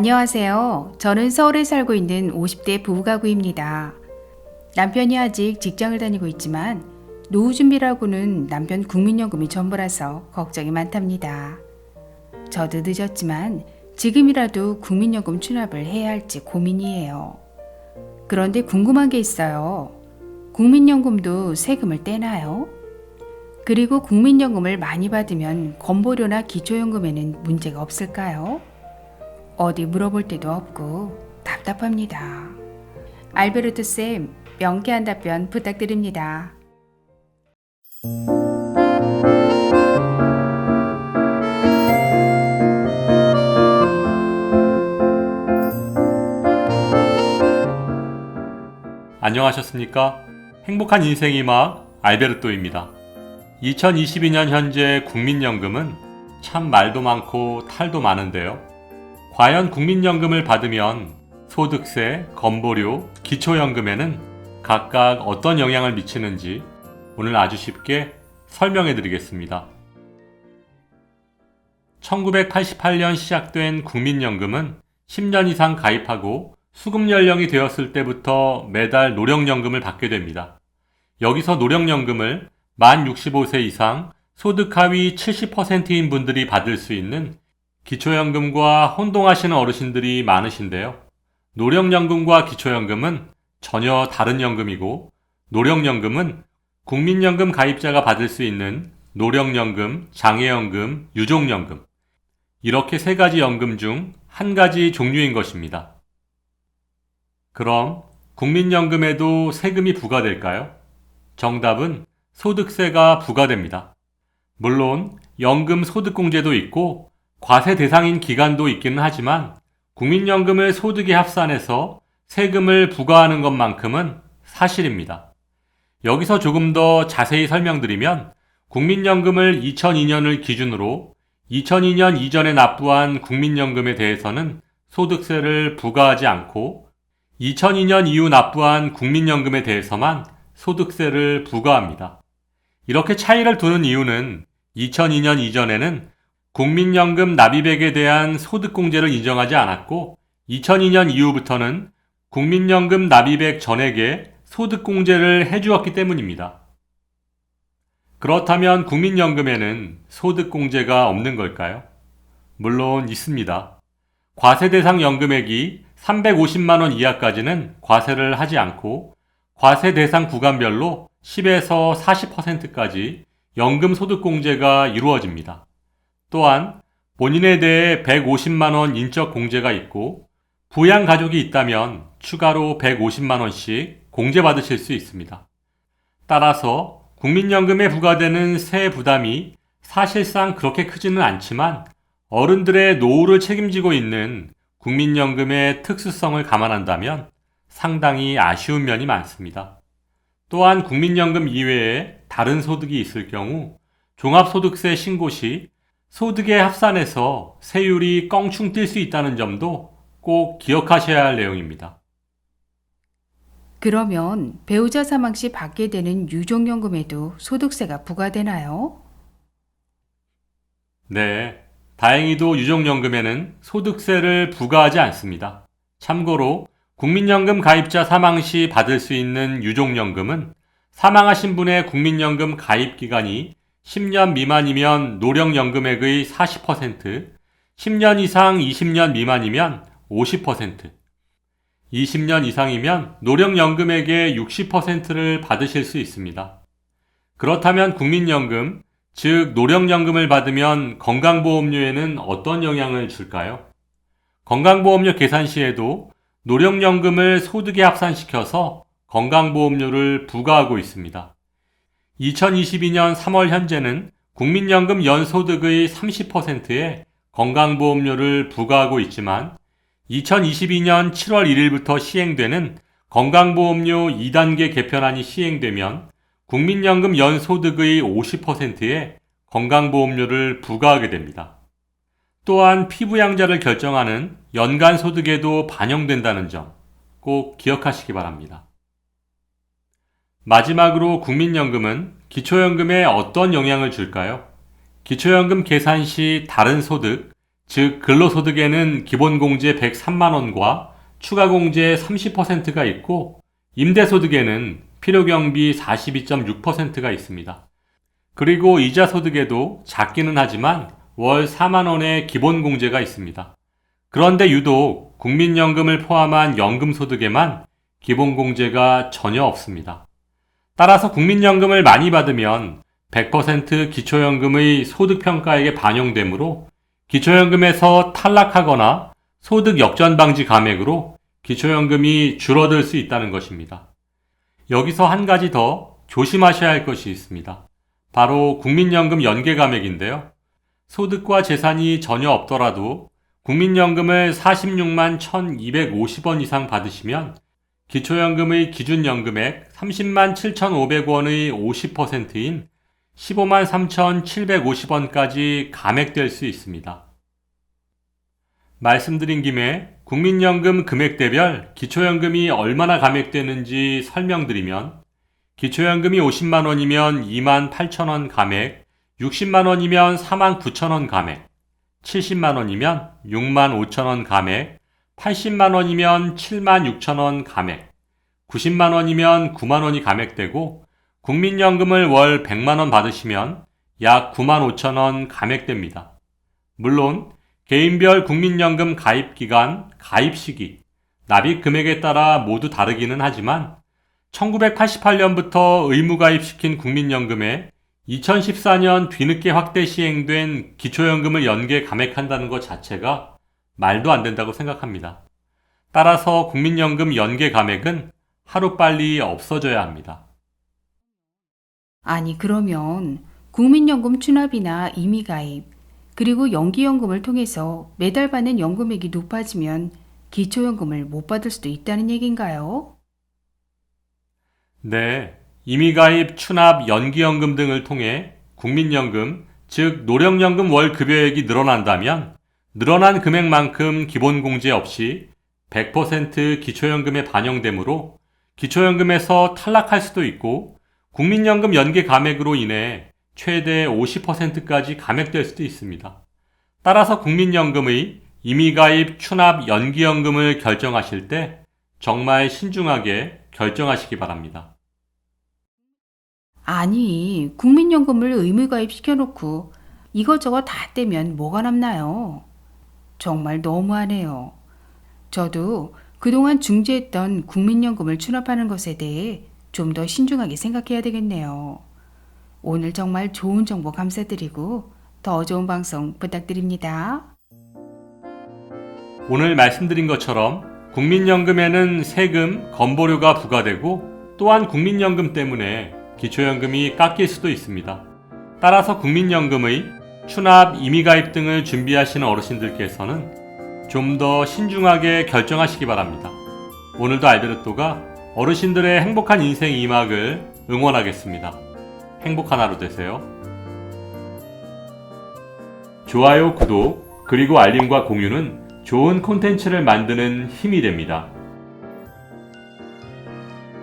안녕하세요. 저는 서울에 살고 있는 50대 부부가구입니다. 남편이 아직 직장을 다니고 있지만 노후 준비라고는 남편 국민연금이 전부라서 걱정이 많답니다. 저도 늦었지만 지금이라도 국민연금 출납을 해야 할지 고민이에요. 그런데 궁금한 게 있어요. 국민연금도 세금을 떼나요? 그리고 국민연금을 많이 받으면 건보료나 기초연금에는 문제가 없을까요? 어디 물어볼 데도 없고 답답합니다. 알베르토 쌤, 명쾌한 답변 부탁드립니다. 안녕하셨습니까? 행복한 인생의 막 알베르토입니다. 2022년 현재 국민연금은 참 말도 많고 탈도 많은데요. 과연 국민연금을 받으면 소득세, 건보료, 기초연금에는 각각 어떤 영향을 미치는지 오늘 아주 쉽게 설명해 드리겠습니다. 1988년 시작된 국민연금은 10년 이상 가입하고 수급 연령이 되었을 때부터 매달 노령연금을 받게 됩니다. 여기서 노령연금을 만 65세 이상 소득 하위 70%인 분들이 받을 수 있는 기초연금과 혼동하시는 어르신들이 많으신데요. 노령연금과 기초연금은 전혀 다른 연금이고, 노령연금은 국민연금 가입자가 받을 수 있는 노령연금, 장애연금, 유족연금, 이렇게 세 가지 연금 중 한 가지 종류인 것입니다. 그럼 국민연금에도 세금이 부과될까요? 정답은 소득세가 부과됩니다. 물론 연금 소득공제도 있고 과세 대상인 기간도 있기는 하지만 국민연금을 소득에 합산해서 세금을 부과하는 것만큼은 사실입니다. 여기서 조금 더 자세히 설명드리면 국민연금을 2002년을 기준으로 2002년 이전에 납부한 국민연금에 대해서는 소득세를 부과하지 않고 2002년 이후 납부한 국민연금에 대해서만 소득세를 부과합니다. 이렇게 차이를 두는 이유는 2002년 이전에는 국민연금 납입액에 대한 소득공제를 인정하지 않았고 2002년 이후부터는 국민연금 납입액 전액에 소득공제를 해주었기 때문입니다. 그렇다면 국민연금에는 소득공제가 없는 걸까요? 물론 있습니다. 과세 대상 연금액이 350만원 이하까지는 과세를 하지 않고 과세 대상 구간별로 10에서 40%까지 연금 소득공제가 이루어집니다. 또한 본인에 대해 150만원 인적 공제가 있고 부양 가족이 있다면 추가로 150만원씩 공제받으실 수 있습니다. 따라서 국민연금에 부과되는 세액 부담이 사실상 그렇게 크지는 않지만 어른들의 노후를 책임지고 있는 국민연금의 특수성을 감안한다면 상당히 아쉬운 면이 많습니다. 또한 국민연금 이외에 다른 소득이 있을 경우 종합소득세 신고 시 소득에 합산해서 세율이 껑충 뛸 수 있다는 점도 꼭 기억하셔야 할 내용입니다. 그러면 배우자 사망 시 받게 되는 유족연금에도 소득세가 부과되나요? 네, 다행히도 유족연금에는 소득세를 부과하지 않습니다. 참고로 국민연금 가입자 사망 시 받을 수 있는 유족연금은 사망하신 분의 국민연금 가입 기간이 10년 미만이면 노령연금액의 40%, 10년 이상 20년 미만이면 50%, 20년 이상이면 노령연금액의 60%를 받으실 수 있습니다. 그렇다면 국민연금, 즉 노령연금을 받으면 건강보험료에는 어떤 영향을 줄까요? 건강보험료 계산 시에도 노령연금을 소득에 합산시켜서 건강보험료를 부과하고 있습니다. 2022년 3월 현재는 국민연금 연소득의 30%에 건강보험료를 부과하고 있지만 2022년 7월 1일부터 시행되는 건강보험료 2단계 개편안이 시행되면 국민연금 연소득의 50%에 건강보험료를 부과하게 됩니다. 또한 피부양자를 결정하는 연간소득에도 반영된다는 점 꼭 기억하시기 바랍니다. 마지막으로 국민연금은 기초연금에 어떤 영향을 줄까요? 기초연금 계산 시 다른 소득, 즉 근로소득에는 기본공제 103만원과 추가공제 30%가 있고 임대소득에는 필요경비 42.6%가 있습니다. 그리고 이자소득에도 작기는 하지만 월 4만원의 기본공제가 있습니다. 그런데 유독 국민연금을 포함한 연금소득에만 기본공제가 전혀 없습니다. 따라서 국민연금을 많이 받으면 100% 기초연금의 소득평가액에 반영되므로 기초연금에서 탈락하거나 소득 역전방지 감액으로 기초연금이 줄어들 수 있다는 것입니다. 여기서 한 가지 더 조심하셔야 할 것이 있습니다. 바로 국민연금 연계감액인데요. 소득과 재산이 전혀 없더라도 국민연금을 46만 1,250원 이상 받으시면 기초연금의 기준연금액 30만 7,500원의 50%인 15만 3,750원까지 감액될 수 있습니다. 말씀드린 김에 국민연금 금액대별 기초연금이 얼마나 감액되는지 설명드리면 기초연금이 50만원이면 2만 8천원 감액, 60만원이면 4만 9천원 감액, 70만원이면 6만 5천원 감액, 80만원이면 7만 6천원 감액, 90만원이면 9만원이 감액되고 국민연금을 월 100만원 받으시면 약 9만 5천원 감액됩니다. 물론 개인별 국민연금 가입기간, 가입시기, 납입금액에 따라 모두 다르기는 하지만 1988년부터 의무가입시킨 국민연금에 2014년 뒤늦게 확대 시행된 기초연금을 연계 감액한다는 것 자체가 말도 안 된다고 생각합니다. 따라서 국민연금 연계 감액은 하루빨리 없어져야 합니다. 아니, 그러면 국민연금 추납이나 임의가입, 그리고 연기연금을 통해서 매달 받는 연금액이 높아지면 기초연금을 못 받을 수도 있다는 얘기인가요? 네, 임의가입, 추납, 연기연금 등을 통해 국민연금, 즉 노령연금 월급여액이 늘어난다면 늘어난 금액만큼 기본공제 없이 100% 기초연금에 반영되므로 기초연금에서 탈락할 수도 있고 국민연금 연계 감액으로 인해 최대 50%까지 감액될 수도 있습니다. 따라서 국민연금의 임의가입, 추납, 연기연금을 결정하실 때 정말 신중하게 결정하시기 바랍니다. 아니, 국민연금을 의무가입 시켜놓고 이것저것 다 떼면 뭐가 남나요? 정말 너무하네요. 저도 그동안 중지했던 국민연금을 추납하는 것에 대해 좀 더 신중하게 생각해야 되겠네요. 오늘 정말 좋은 정보 감사드리고 더 좋은 방송 부탁드립니다. 오늘 말씀드린 것처럼 국민연금에는 세금, 건보료가 부과되고 또한 국민연금 때문에 기초연금이 깎일 수도 있습니다. 따라서 국민연금의 추납, 임의가입 등을 준비하시는 어르신들께서는 좀 더 신중하게 결정하시기 바랍니다. 오늘도 알베르토가 어르신들의 행복한 인생 2막을 응원하겠습니다. 행복한 하루 되세요. 좋아요, 구독, 그리고 알림과 공유는 좋은 콘텐츠를 만드는 힘이 됩니다.